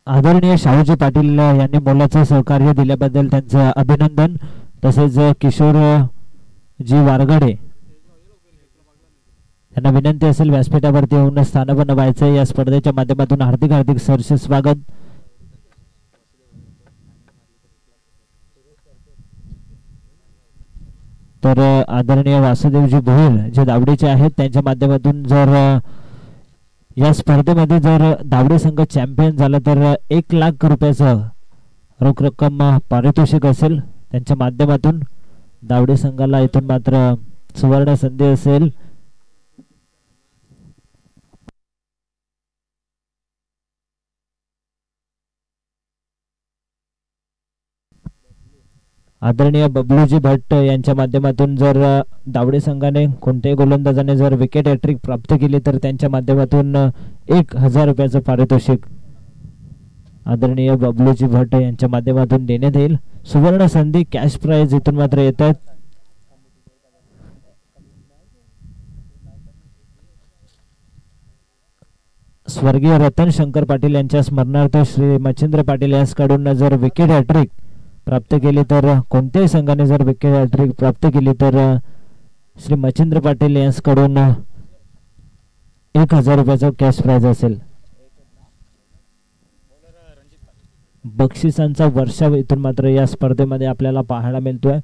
आदरणीय शाहूजी पाटील यांनी मोलाचं सहकार्य दिल्याबद्दल त्यांचं अभिनंदन. तसेच किशोर जी वारगडे यांना विनंती असेल व्यासपीठावरती येऊन स्थानपन्न व्हायचं. या स्पर्धेच्या माध्यमातून हार्दिक हार्दिक सहर्ष स्वागत. तर आदरणीय वासुदेवजी भोईर जे दावडीचे आहेत त्यांच्या माध्यमातून जर या स्पर्धेमध्ये जर दावडी संघ चॅम्पियन झाला तर 1 लाख रुपयाचं रोख रक्कम पारितोषिक असेल. त्यांच्या माध्यमातून दावडी संघाला इथून मात्र सुवर्ण संधी असेल. आदरणीय बबलूजी भट्ट यांच्या माध्यमातून जर दावडी संघाने कोणत्याही गोलंदाजाने जर विकेट हॅट्रिक प्राप्त केली तर त्यांच्या माध्यमातून 1000 रुपयाचं पारितोषिक आदरणीय बबलूजी भट्ट यांच्या माध्यमातून देण्यात येईल. सुवर्ण संधी कॅश प्राइज इथून मात्र येत आहेत. स्वर्गीय रतन शंकर पाटील यांच्या स्मरणार्थ श्री मच्छिंद्र पाटील यांच्याकडून जर विकेट हॅट्रिक प्राप्त केली तर कोणत्याही संघाने जर विकेट हॅट्रिक प्राप्त केली तर श्री मच्छिंद्र पाटील यांच्याकडून 1000 रुपयाचा कॅश प्राइज असेल. बक्षिसांचा वर्षाव इथून मात्र या स्पर्धेमध्ये आपल्याला पाहायला मिळतोय.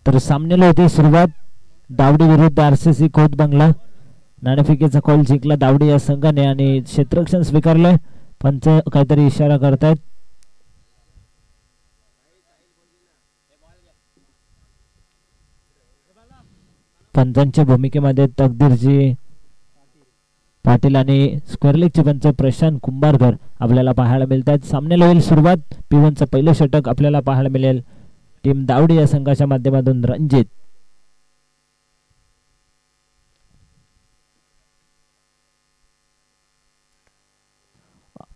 तर सामन्याला होती सुरुवात. दावडी विरुद्ध RCC खोत बंगला. नाणेफेकीचा कॉल जिंकला दावडी या संघाने आणि क्षेत्ररक्षण स्वीकारलंय. पंच काहीतरी इशारा करतायत. पंचांच्या भूमिकेमध्ये तकदीरजी पाटील आणि स्क्वेअर लेगचे पंच प्रशांत कुंभारकर आपल्याला पाहायला मिळतात. सामन्याला होईल सुरुवात. P1चं पहिलं षटक आपल्याला पाहायला मिळेल. टीम दावडी या संघाच्या माध्यमातून रणजित.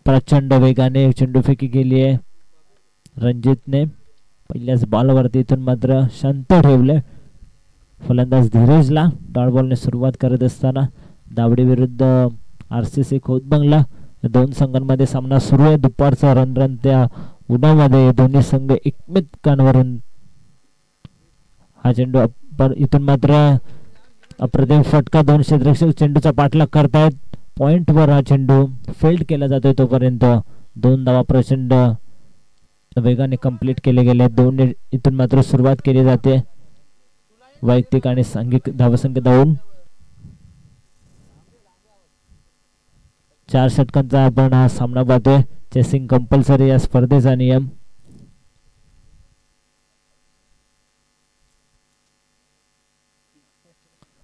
प्रचंड वेगाने चेंडूफेकी केली आहे रणजितने. पहिल्याच बॉलवरती इथून मात्र शांत ठेवले फलंदाज धीरजला. डॉट बॉलने सुरुवात करत असताना दावडी विरुद्ध RCC खोत बंगला दोन संघांमध्ये सामना सुरू आहे. दुपारचा रणरणत्या उन्हामध्ये दोन्ही संघ एकमेकांवरून हा चेंडू इथून मात्र अप्रतिम फटका. 2 क्षेत्ररक्षक चेंडूचा पाठलाग करतायत. पॉइंटवर हा चेंडू फेल्ड केला जातोय. तोपर्यंत 2 धावा प्रचंड वेगाने कंप्लीट केले गेले. 2 इथून मात्र सुरुवात केली जाते. वैयक्तिक आणि सांघिक धावसंख्या धावून 4 षटकांचा आपण हा सामना पाहतोय. चेसिंग कंपल्सरी या स्पर्धेचा नियम.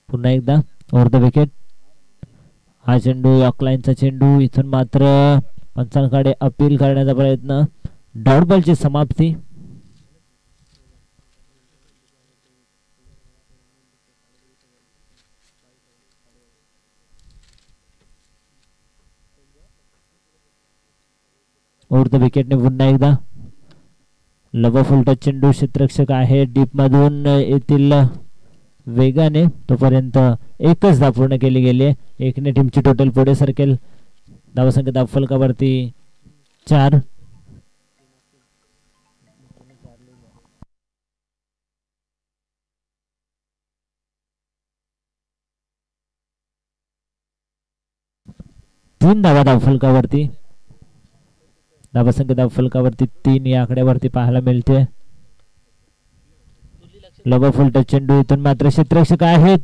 पुन्हा एकदा ओव्हर द विकेट. हा चेंडू यॉर्कलाइनचा चेंडू. इथून मात्र पंचांकडे अपील करण्याचा प्रयत्न. डॉट बॉलची समाप्ती. ओव्हर द विकेटने पुन्हा एकदा लव फुलटा चेंडू. क्षेत्ररक्षक आहे डीप मधून येतील वेगाने. तोपर्यंत एकच धाव पूर्ण केली गेली. 1ने टीमची टोटल पुढे सरकेल. धावसंख्या धाव फलकावरती 4. तीन धावा धाव फलकावरती. धावसंख्या धाव फलकावरती 3 या आकड्यावरती पाहायला मिळते. लव फुलटा चेंडू. इथून मात्र क्षेत्ररक्षक आहेत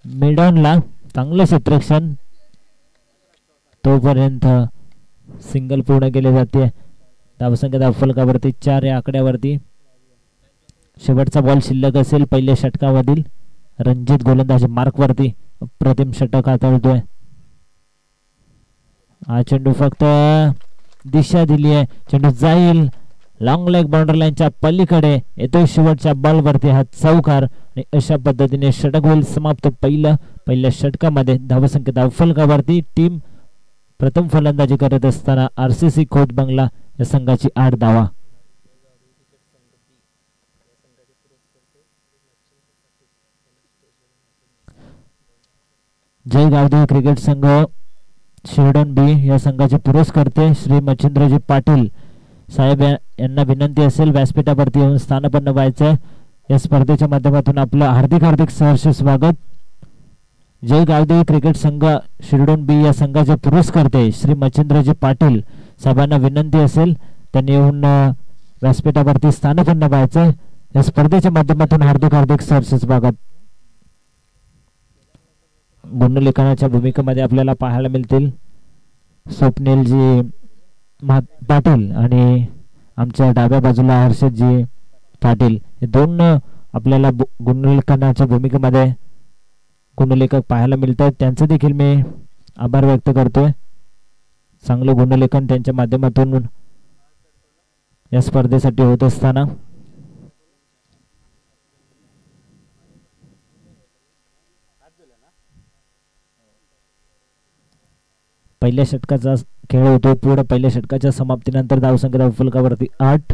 मिडॉनला. चांगलं क्षेत्ररक्षण. तोपर्यंत सिंगल पूर्ण केले जाते. धावसंख्या धाव फलकावरती 4 या आकड्यावरती. शेवटचा बॉल शिल्लक असेल पहिल्या षटकामधील. रणजित गोलंदाजी मार्क वरती अप्रतिम षटक हाताळतोय. हा चेंडू फक्त दिशा दिली आहे. चेंडू जाईल लॉंग लेग बाउंड्री लाईनच्या पलीकडे. येतोय शेवटच्या बॉल वरती हा चौकार आणि अशा पद्धतीने षटक होईल समाप्त. पहिल्या षटकामध्ये धावसंख्या धाव फलकावरती. टीम प्रथम फलंदाजी करत असताना RCC खोत बंगला या संघाची 8 धावा. जय गावदेवी क्रिकेट संघ शिरडोन बी या संघाचे पुरस्कर्ते श्री मच्छिंद्रजी पाटील साहेब यांना विनंती असेल व्यासपीठावरती येऊन स्थानपन्न व्हायचं. या स्पर्धेच्या माध्यमातून आपलं हार्दिक सहर्ष स्वागत. जय गावदेवी क्रिकेट संघ शिरडोन बी या संघाचे पुरस्कर्ते श्री मच्छिंद्रजी पाटील साहेबांना विनंती असेल त्यांनी येऊन व्यासपीठावरती स्थानपन्न व्हायचं. या स्पर्धेच्या माध्यमातून हार्दिक सहर्ष स्वागत. गुणलेखनाच्या भूमिकेमध्ये आपल्याला पाहायला मिळतील स्वप्नीलजी पाटील आणि आमच्या डाव्या बाजूला हर्षदजी पाटील हे दोन आपल्याला गुणलेखनाच्या भूमिकेमध्ये गुणलेखक पाहायला मिळतात. त्यांचं देखील मी आभार व्यक्त करतोय. चांगलं गुणलेखन त्यांच्या माध्यमातून या स्पर्धेसाठी होत असताना पहिल्या षटकाचा खेळ होतो. पुढे पहिल्या षटकाच्या समाप्तीनंतर धावसंख्या फलकावरती 8.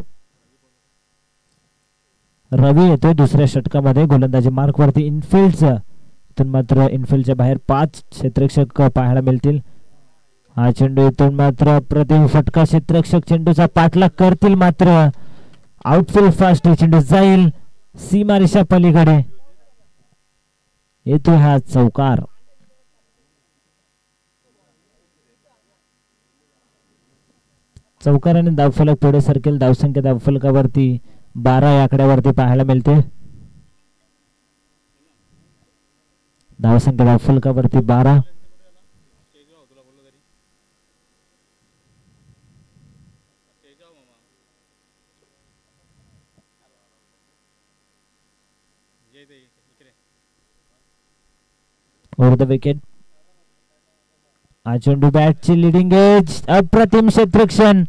रवी येतोय दुसऱ्या षटकामध्ये गोलंदाजी मार्क वरती. इनफिल्डचं इथून मात्र इनफिल्डच्या बाहेर 5 क्षेत्ररक्षक पाहायला मिळतील. हा चेंडू इथून मात्र प्रतिम फटका क्षेत्ररक्षक चेंडूचा पाठलाग करतील मात्र आउटफिल्ड फास्ट चेंडू जाईल सीमारेषा पलीकडे. येतोय हा चौकार. चौकाराने धावफलक पुढे सरकेल. धावसंख्या धावफलकावरती 12 या आकड्यावरती पाहायला मिळते. धावसंख्या धावफलकावरती 12. Over the wicket. चेंडू बॅटची लिडिंग एज. अप्रतिम क्षेत्ररक्षण.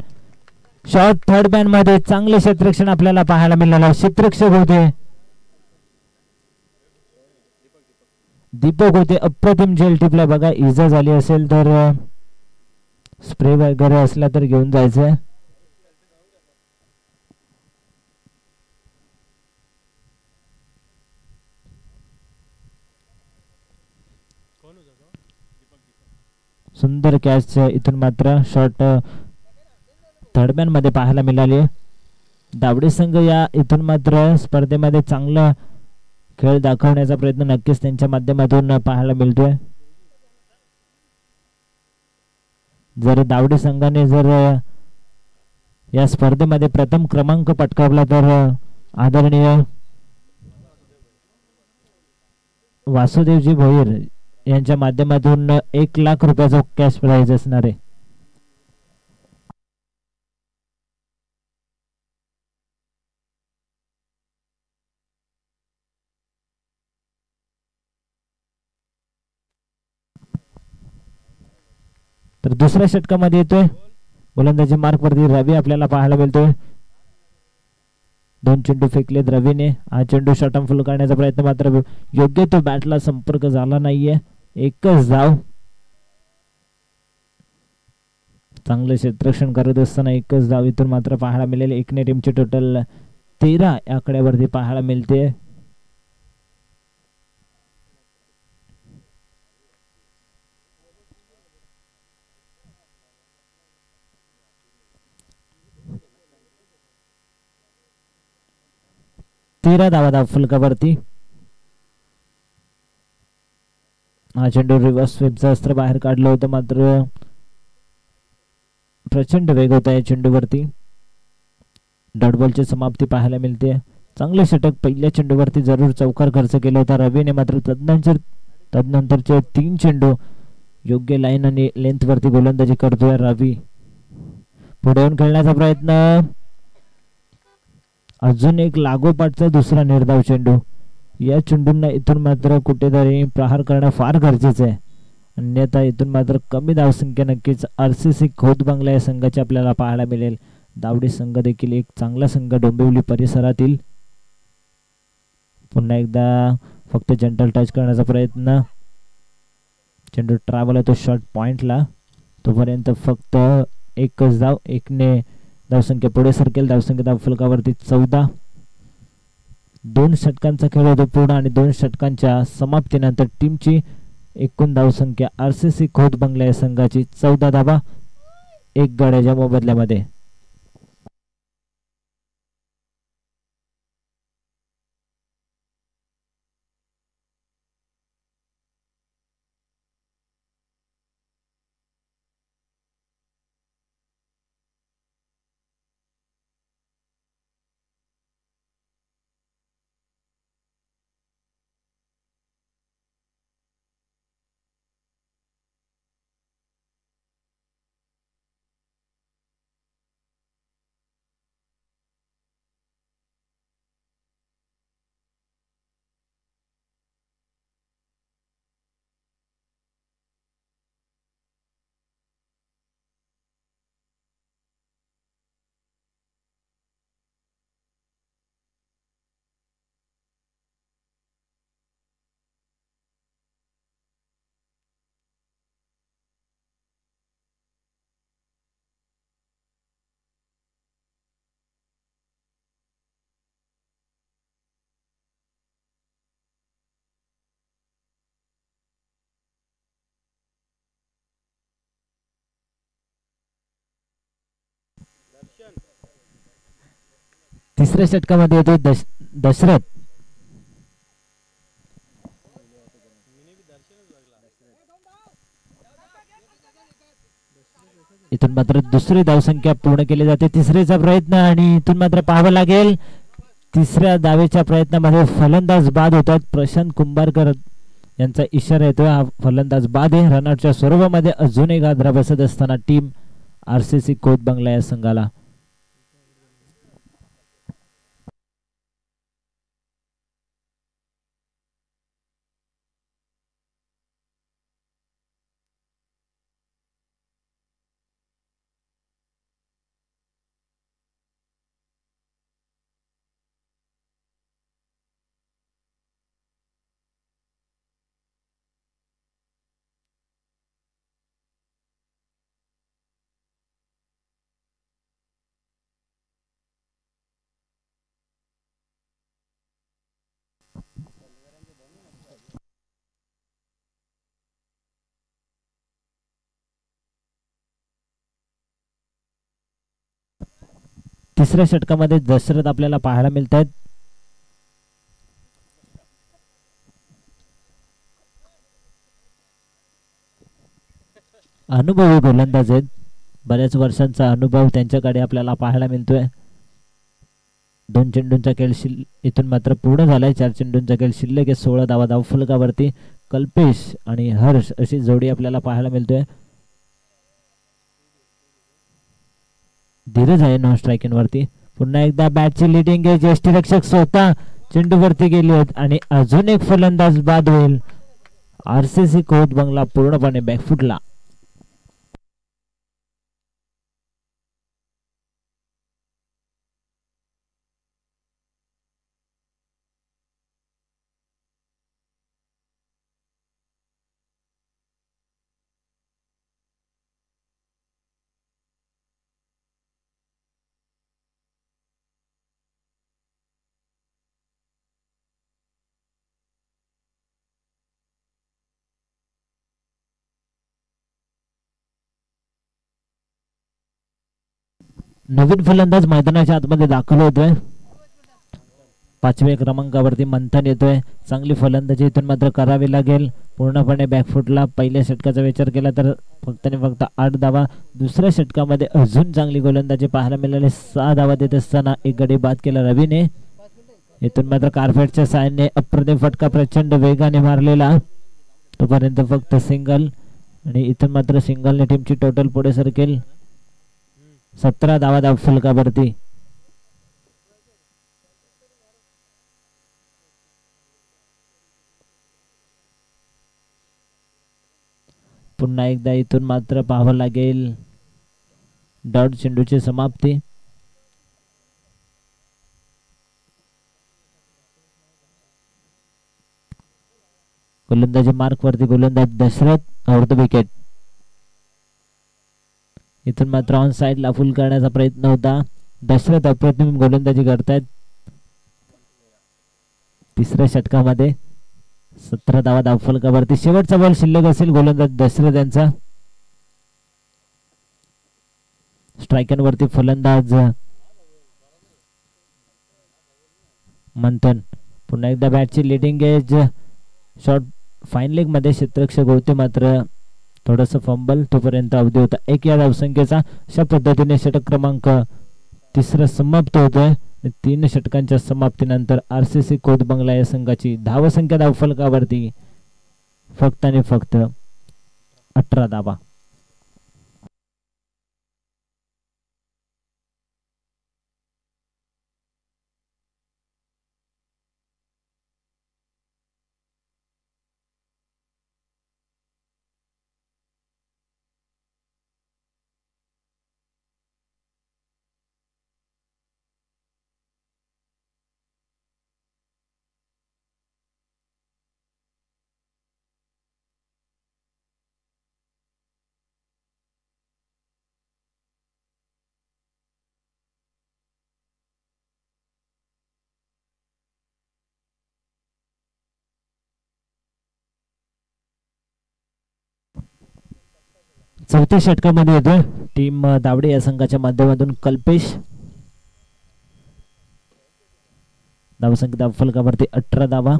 शॉर्ट थर्ड मॅन मध्ये चांगले क्षेत्ररक्षण आपल्याला पाहायला मिळालं. क्षेत्ररक्षक होते दीपक होते. अप्रतिम जेल टिपला बघा. इजा झाली असेल तर स्प्रे वगैरे असला तर घेऊन जायचं. सुंदर कॅच इथून मात्र शॉर्ट थर्डमॅन मध्ये पाहायला मिळाली. दावडे संघ या इथून मात्र स्पर्धेमध्ये चांगला खेळ दाखवण्याचा प्रयत्न नक्कीच त्यांच्या माध्यमातून पाहायला मिळतोय. जर दावडे संघाने जर या स्पर्धेमध्ये प्रथम क्रमांक पटकावला तर आदरणीय वासुदेवजी भोईर यांच्या माध्यमातून 1 लाख रुपयाचा कॅश प्राइज असणार आहे. तर दुसऱ्या षटकामध्ये येतोय गोलंदाजी मार्क वरती रवी आपल्याला पाहायला मिळतोय. 2 चेंडू फेकलेत रवीने. हा चेंडू शॉर्टम फुल करण्याचा प्रयत्न मात्र योग्य तो बॅटला संपर्क झाला नाहीये. एकच धाव. चांगलं क्षेत्ररक्षण करत असताना एकच धाव इथून मात्र पाहायला मिळेल. एकने टीमची टोटल 13 या आकड्यावरती पाहायला मिळते. धावा फलकावरती. हा चेंडू रिव्हर्स स्वीपचं अस्त्र बाहेर काढलं होतं मात्र प्रचंड वेग होता या चेंडूवरती. डॉट बॉलची समाप्ती पाहायला मिळते. चांगले षटक पहिल्या चेंडूवरती जरूर चौकार खर्च केला होता रवीने मात्र तदनंतरचे 3 चेंडू योग्य लाईन आणि लेंथ वरती गोलंदाजी करतोय रवी. पुढे येऊन खेळण्याचा प्रयत्न. अजून एक लागोपाठचा दुसरा निर्धाव चेंडू. या चेंडूंना इथून मात्र कुठेतरी प्रहार करणं फार गरजेचं आहे. अन्यथा इथून मात्र कमी धावसंख्या नक्कीच RCC खोत बंगला या संघाची आपल्याला पाहायला मिळेल. दावडी संघ देखील एक चांगला संघ डोंबिवली परिसरातील. पुन्हा एकदा फक्त जनरल टच करण्याचा प्रयत्न. चेंडू ट्रॅव्हल होतो शॉर्ट पॉइंटला. तोपर्यंत फक्त एकच धाव. एकने धावसंख्या पुढे सरकेल. धावसंख्या धावफलकावरती 14. 2 षटकांचा खेळ होतो पूर्ण आणि 2 षटकांच्या समाप्तीनंतर टीमची एकूण धावसंख्या आरसीसी खोत बंगला या संघाची 14 धावा 1 गड्याच्या मोबदल्यामध्ये. तिसऱ्या षटकामध्ये येतो दशरथ. इथून मात्र दुसरी धावसंख्या पूर्ण केली जाते. तिसरीचा प्रयत्न आणि इथून मात्र पाहावं लागेल. तिसऱ्या धावेच्या प्रयत्नामध्ये फलंदाज बाद होतात. प्रशांत कुंभारकर यांचा इशारा येतोय. हा फलंदाज बाद आहे. रनआउटच्या स्वरूपामध्ये अजून एक आदरा बसत असताना टीम आरसीसी खोत बंगला या संघाला. तिसऱ्या षटकामध्ये दशरथ आपल्याला पाहायला मिळत आहेत. अनुभवी गोलंदाज आहेत. बऱ्याच वर्षांचा अनुभव त्यांच्याकडे आपल्याला पाहायला मिळतोय. 2 चेंडूंचा खेळ इथून मात्र पूर्ण झालाय. 4 चेंडूंचा खेळ शिल्लक आहे. 16 धावा धावफलकावरती. कल्पेश आणि हर्ष अशी जोडी आपल्याला पाहायला मिळतोय. धीरज आहे नॉन स्ट्रायकिंग वरती. पुन्हा एकदा बॅटची लिडिंग आहे. यष्टीरक्षक स्वतः चेंडूवरती गेले आहेत आणि अजून एक फलंदाज बाद होईल. आरसीसी खोत बंगला पूर्णपणे बॅकफुटला. नवीन फलंदाज मैदानाच्या आतमध्ये दाखल होतोय. 5व्या क्रमांकावरती मंथन येतोय. चांगली फलंदाजी इथून मात्र करावी लागेल. पूर्णपणे बॅकफुटला. पहिल्या षटकाचा विचार केला तर फक्त आणि फक्त 8 धावा. दुसऱ्या षटकामध्ये अजून चांगली गोलंदाजी पाहायला मिळाली. 6 धावा देत असताना एक गडी बाद केला रवीने. इथून मात्र कार्पेटच्या साहाय्याने अप्रतिम फटका प्रचंड वेगाने मारलेला. तोपर्यंत फक्त सिंगल आणि इथून मात्र सिंगलने टीमची टोटल पुढे सरकेल. 17 धावा धावफलकावरती. पुन्हा एकदा इथून मात्र पाहावं लागेल. डॉट चेंडूची समाप्ती. गोलंदाजी मार्क वरती गोलंदाज दशरथ. अर्ध विकेट. इथून मात्र ऑन साइडला फुल करण्याचा प्रयत्न होता. दशरथ अप्रतिम गोलंदाजी करतायत. तिसऱ्या षटकामध्ये 17 धावा धावफलकावरती. शेवटचा बॉल शिल्लक असेल गोलंदाज दशरथ यांचा. स्ट्रायकरवरती फलंदाज मंथन. पुन्हा एकदा बॅटची leading edge. Short fine leg मध्ये क्षेत्ररक्षक होते मात्र थोडस फंबल. तोपर्यंत अवधी होता 1 या धावसंख्येचा. अशा पद्धतीने षटक क्रमांक 3 समाप्त होतोय. 3 षटकांच्या समाप्तीनंतर RCC कोतबंगला या संघाची धावसंख्या धावफलकावरती फक्त आणि फक्त 18 धावा. चौथ्या षटकामध्ये येतोय टीम दावडे या संघाच्या माध्यमातून कल्पेश. धावसंख्या धावफलकावरती 18 धावा.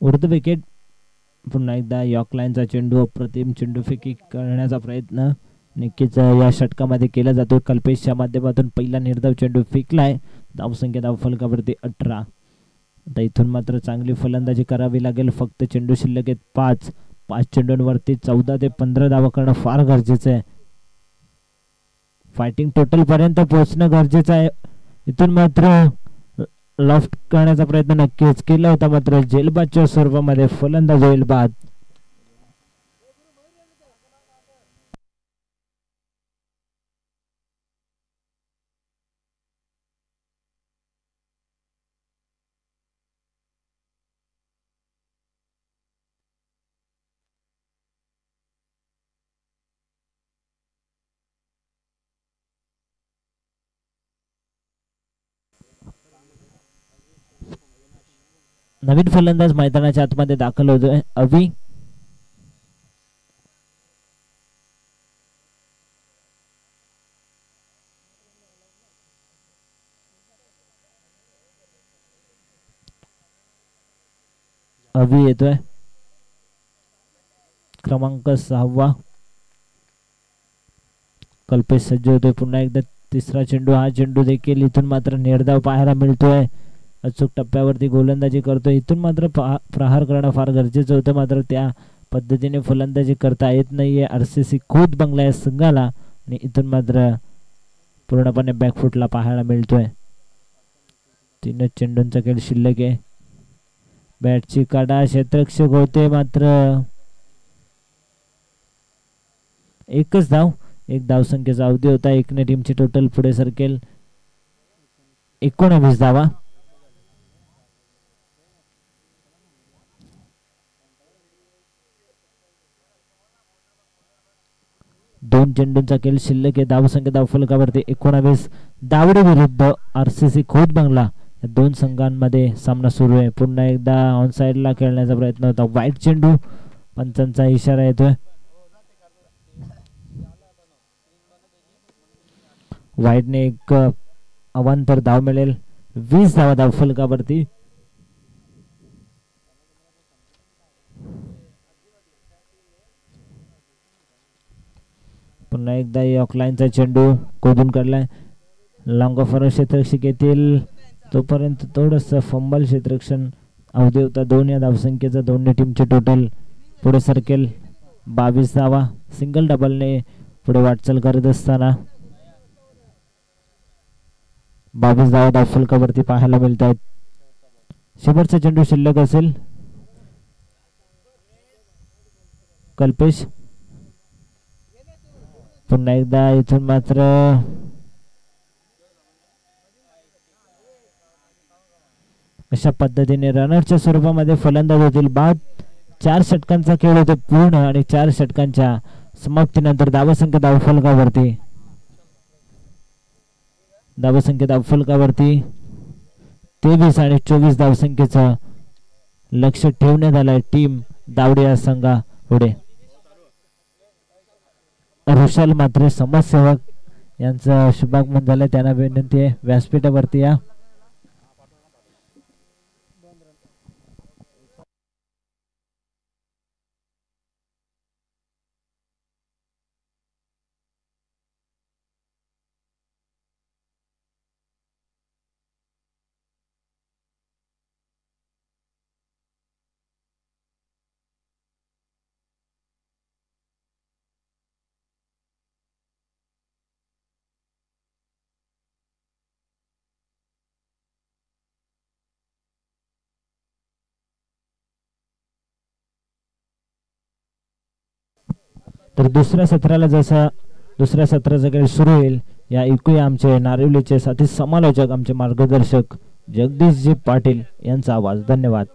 उर्ध विकेट. पुन्हा एकदा यॉर्कलाईनचा चेंडू अप्रतिम चेंडूफेकी करण्याचा प्रयत्न नक्कीच या षटकामध्ये केला जातो. कल्पेशच्या माध्यमातून पहिला निर्धाव चेंडू फेकलाय. धावसंख्या धावफलकावरती 18. आता इथून मात्र चांगली फलंदाजी करावी लागेल. फक्त चेंडू शिल्लक आहेत 5 चेंडूंवरती 14 ते 15 धावा करणं फार गरजेचं आहे. फायटिंग टोटल पर्यंत पोहोचणं गरजेचं आहे. इथून मात्र लॉफ्ट करण्याचा प्रयत्न नक्कीच केला होता मात्र जेलबादच्या स्वरूपामध्ये फलंदाज होईल बाद. नवीन फलंदाज मैदानाच्या आतमध्ये दाखल होतोय अवी. येतोय क्रमांक 6. कल्पेश सज्ज होतोय. पुन्हा एकदा तिसरा चेंडू. हा चेंडू देखील इथून मात्र निर्धाव पाहायला मिळतोय. अचूक टप्प्यावरती गोलंदाजी करतोय. इथून मात्र प्रहार करणं फार गरजेचं होतं मात्र त्या पद्धतीने फलंदाजी करता येत नाहीये RCC कोतबंगला या संघाला. आणि इथून मात्र पूर्णपणे बॅकफुटला पाहायला मिळतोय. 3 चेंडूंचा खेळ शिल्लक आहे. बॅटची काढा. क्षेत्ररक्षक होते मात्र एकच धाव. 1 धावसंख्येचा अवधी होता. 1ने टीमची टोटल पुढे सरकेल 19 धावा. 2 चेंडूंचा खेळ शिल्लक आहे. धावसंख्या धावफलकावरती 19. दावडे विरुद्ध RCC कोतबंगला या 2 संघांमध्ये सामना सुरू आहे. पुन्हा एकदा ऑन साइडला खेळण्याचा प्रयत्न होता. वाईट चेंडू. पंचांचा इशारा येतोय. वाईटने एक अवांतर धाव मिळेल. 20 धावा धावफलकावरती. पुन्हा एकदा यॉर्कलाईनचा चेंडू कोदून काढलाय. लॉंग ऑफर क्षेत्ररक्षक येतील तोपर्यंत थोडस फंबल क्षेत्ररक्षण अवधी होता. 2 या धावसंख्येचा. 2 टीमचे टोटल पुढे सरकेल 22 धावा. सिंगल डबलने पुढे वाटचाल करत असताना 22 धावा धावफलकावरती पाहायला मिळत आहेत. शेवटचा चेंडू शिल्लक असेल. कल्पेश पुन्हा एकदा इथून मात्र अशा पद्धतीने रनरच्या स्वरूपामध्ये फलंदाज होतील बाद. 4 षटकांचा खेळ होतो पूर्ण आणि 4 षटकांच्या समाप्तीनंतर धावसंख्या धावफलकावरती 23 आणि 24 धावसंख्येचं लक्ष ठेवण्यात आलंय टीम दावडे या संघा पुढे. ऋषाल मात्रे समाजसेवक यांचं शुभागमन झालंय, त्यांना विनंती आहे व्यासपीठावरती या. तर दुसऱ्या सत्राचा खेळ सुरू होईल. या ऐकूया आमचे नारिवलीचे साथी समालोचक आमचे मार्गदर्शक जगदीशजी पाटील यांचा आवाज. धन्यवाद.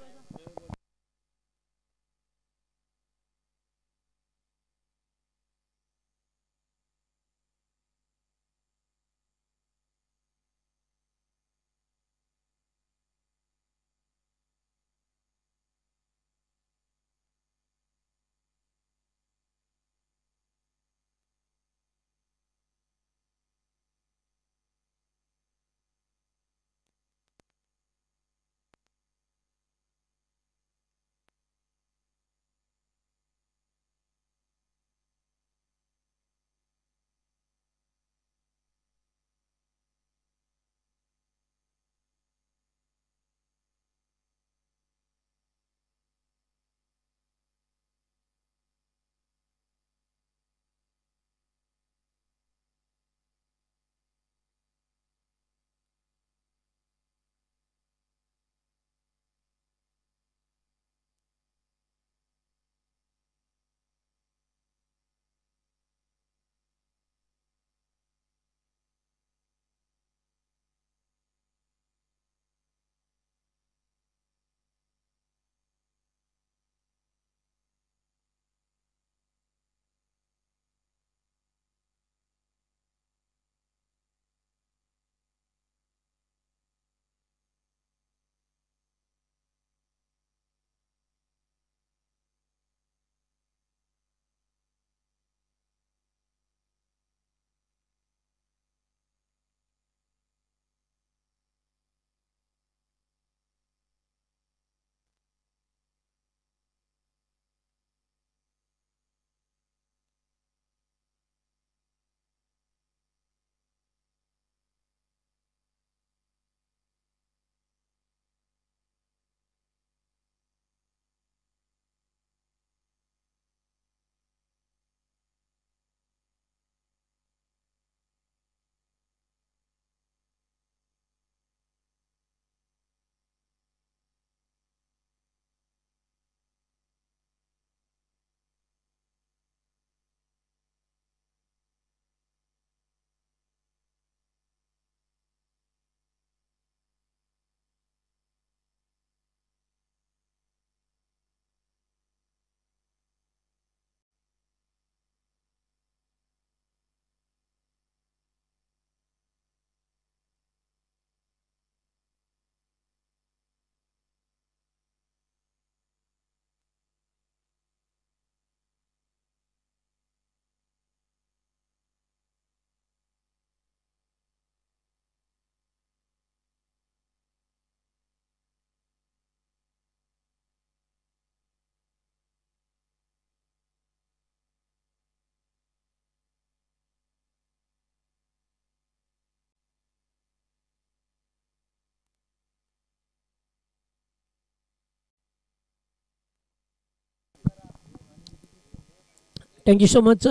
Thank you so much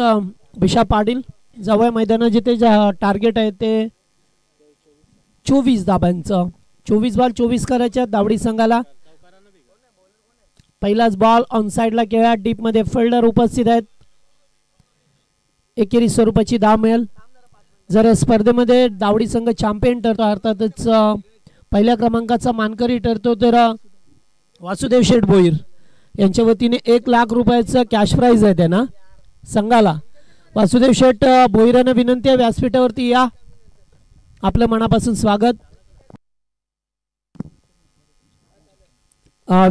visa Patil. जाऊया मैदानात जिथे टार्गेट आहे ते 24 धाबांचं. 24 बॉल 24 करायच्या दावडी संघाला. पहिलाच बॉल ऑन साइडला खेळा, डीप मध्ये फिल्डर उपस्थित आहेत. एकेरी स्वरूपाची धाव मिळेल. जर या स्पर्धेमध्ये दावडी संघ चॅम्पियन ठरतो, अर्थातच पहिल्या क्रमांकाचा मानकरी ठरतो, तर वासुदेव शेठ भोईर यांच्या वतीने 1 लाख रुपयाचं कॅश प्राइज आहे त्यांना संघाला. वासुदेव शेठ भोईरांना विनंती आहे, व्यासपीठावरती या, आपलं मनापासून स्वागत.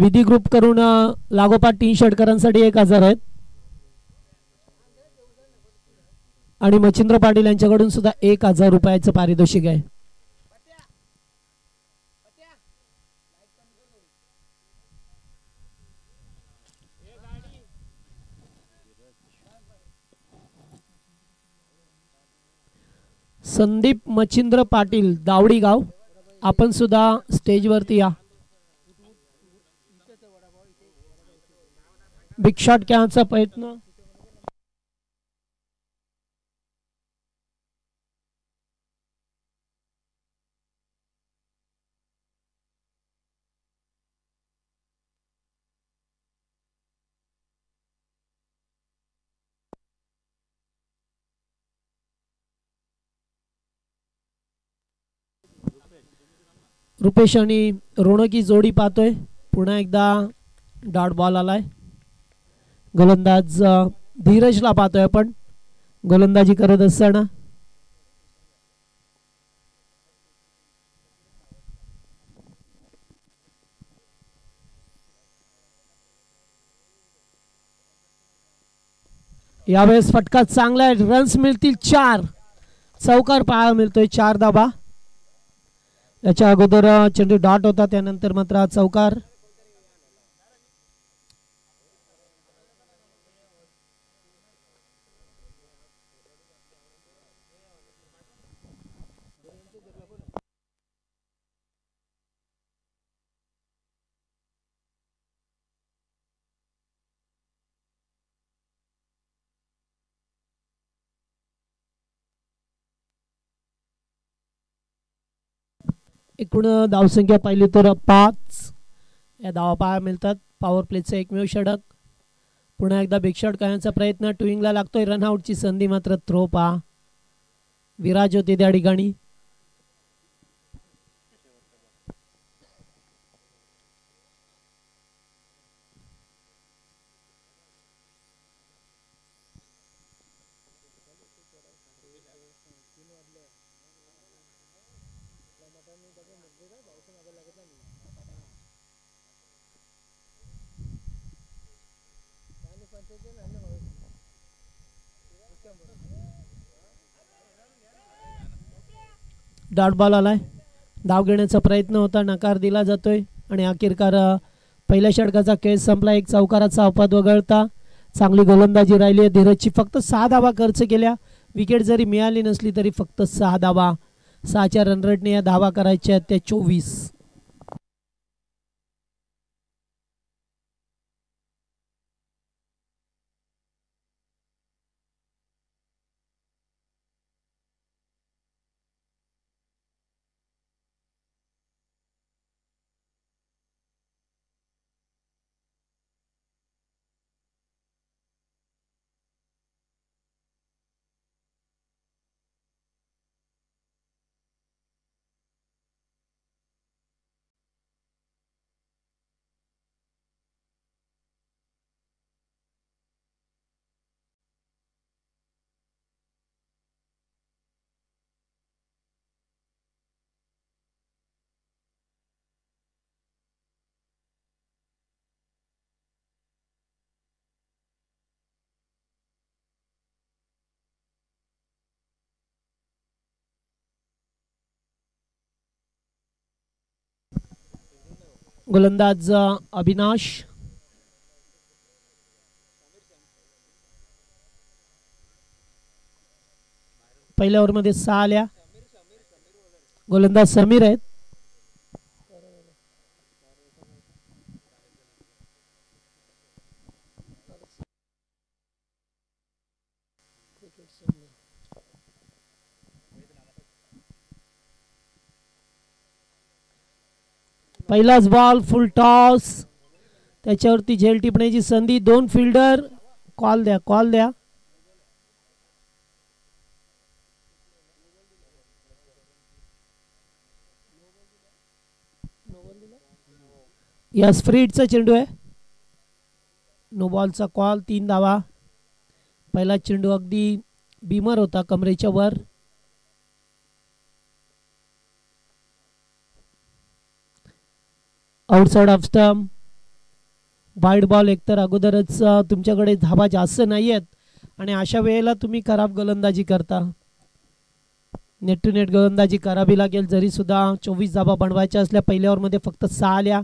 विधी ग्रुप करून लागोपाठ 3 षटकारांसाठी 1000 आहेत आणि मच्छिंद्र पाटील यांच्याकडून सुद्धा 1000 रुपयाचं पारितोषिक आहे. संदीप मच्छिंद्र पाटील दावडी गाव, आपण सुद्धा स्टेजवरती या. बिग शॉट खेळण्याचा प्रयत्न. रुपेश आणि रोणकी जोडी पाहतोय. पुन्हा एकदा डॉट बॉल आलाय. गोलंदाज धीरजला पाहतोय आपण गोलंदाजी करत असताना. यावेळेस फटका चांगला आहे, रन्स मिळतील 4. चौकार पाहायला मिळतोय, 4 धावा. याच्या अगोदर चेंडू डॉट होता, त्यानंतर मात्र चौकार. एकूण धावसंख्या पाहिली तर 5 या धावा पाहायला मिळतात. पॉवर प्लेचं एकमेव षटक. पुन्हा एकदा बिग शॉट करण्याचा प्रयत्न, टूइंगला लागतोय. रनआउटची संधी, मात्र थ्रो पहा. विराज होते त्या ठिकाणी. डॉट बॉल आलाय. धाव घेण्याचा प्रयत्न होता, नकार दिला जातोय आणि अखेरकार पहिल्या षटकाचा खेळ संपला. 1 चौकाराचा अपवाद वगळता चांगली गोलंदाजी राहिली आहे. धीरजची फक्त 6 धावा खर्च केल्या. विकेट जरी मिळाली नसली तरी फक्त 6 धावा. 6च्या रनरेटने या धावा करायच्या आहेत त्या 24. गोलंदाज अविनाश. पहिल्या ओव्हरमध्ये 6 आल्या. गोलंदाज समीर आहेत. पहिलाच बॉल फुल टॉस, त्याच्यावरती झेल टिपण्याची संधी. 2 फिल्डर. कॉल द्या, कॉल द्या. या स्प्रिटचा चेंडू आहे. नो बॉलचा कॉल. 3 धावा. पहिला चेंडू अगदी बीमर होता, कमरेच्या वर. Outside off stump. Wide ball. एकतर अगोदरच तुमच्याकडे धावा जास्त नाही आहेत आणि अशा वेळेला तुम्ही खराब गोलंदाजी करता. नेट टू नेट गोलंदाजी करावी लागेल. जरी सुद्धा 24 धावा बनवायच्या असल्या, पहिल्या ओव्हरमध्ये फक्त 6 आल्या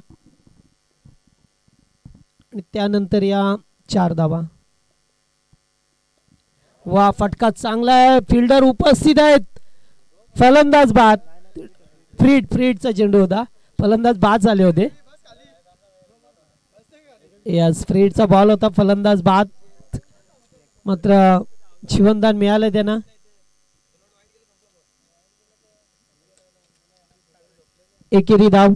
आणि त्यानंतर या 4 धावा. वा, फटका चांगला आहे. फिल्डर उपस्थित आहेत. फलंदाज बाद. फ्रीडचा चेंडू होता. फलंदाज बाद झाले होते. यस, फ्रीडचा बॉल होता. फलंदाज बाद. मात्र जीवनदान मिळालं त्यांना. एकेरी धाव.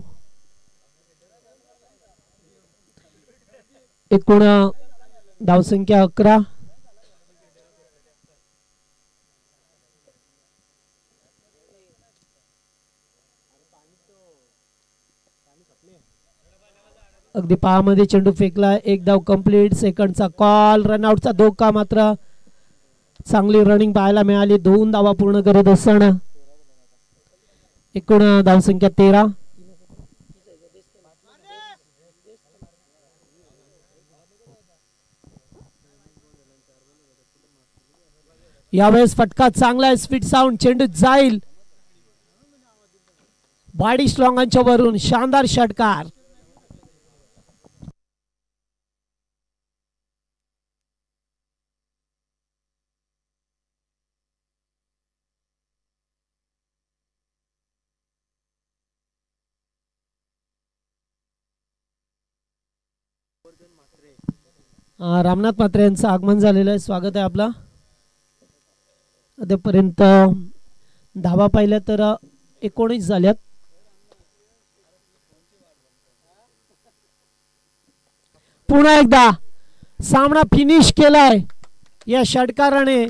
एकूण धावसंख्या 11. अगदी पायामध्ये चेंडू फेकला. 1 धाव कंप्लीट. सेकंडचा कॉल. रनआउटचा धोका. मात्र चांगली रनिंग पाहायला मिळाली 2 धावा पूर्ण करत असताना. एकूण धावसंख्या 13. यावेळेस फटका चांगला आहे. Speed sound. चेंडू जाईल. बॉडी स्ट्रॉंगांच्या वरून शानदार षटकार. रामनाथ म्हात्रे यांचं आगमन झालेलं आहे. स्वागत आहे आपला. आतापर्यंत धावा पाहिल्या तर 19 झाल्यात. पुन्हा एकदा सामना फिनिश केलाय या षटकाराने.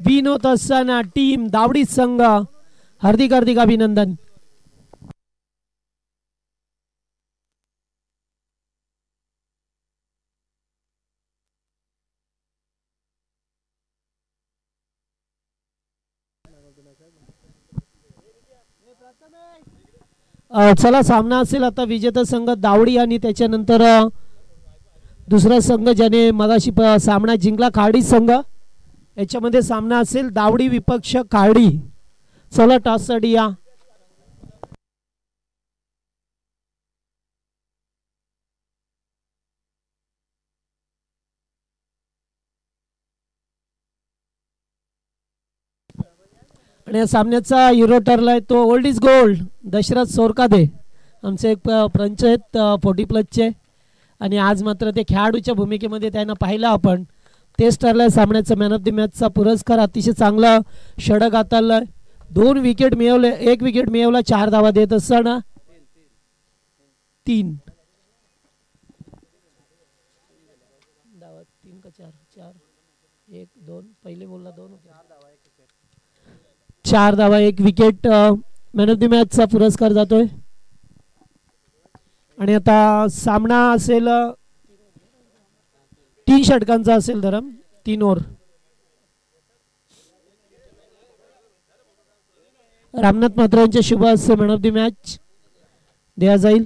विन होत असताना टीम दावडी संघ हार्दिक हार्दिक अभिनंदन. चला, सामना असेल आता विजेता संघ दावडी आणि त्याच्यानंतर दुसरा संघ ज्याने मगाशी सामना जिंकला खाडी संघ. याच्यामध्ये सामना असेल दावडी विपक्ष खाडी. चला, टॉस साठी या. आणि या सामन्याचा हिरो ठरलाय तो ओल्ड इज गोल्ड दशरथ सोरकादे. आमचे एक पंच आहेत 40+ आणि आज मात्र ते खेळाडूच्या भूमिकेमध्ये त्यांना पाहिलं आपण. तेच ठरलंय सामन्याचा मॅन ऑफ द मॅचचा पुरस्कार. अतिशय चांगला षटक हाताळलाय. 2 विकेट मिळवले. 1 विकेट मिळवला. 4 धावा देत असताना 3 धावा. 3 का 4? 4 1 2. पहिले बोलला 2 होते. 4 धावा 1 विकेट. मॅन ऑफ द मॅचचा पुरस्कार जातोय. आणि आता सामना असेल 3 षटकांचा असेल. धरम 3 ओव्हर. रामनाथ म्हात्रे यांच्या शुभ हस्ते मॅन ऑफ द मॅच दिला जाईल.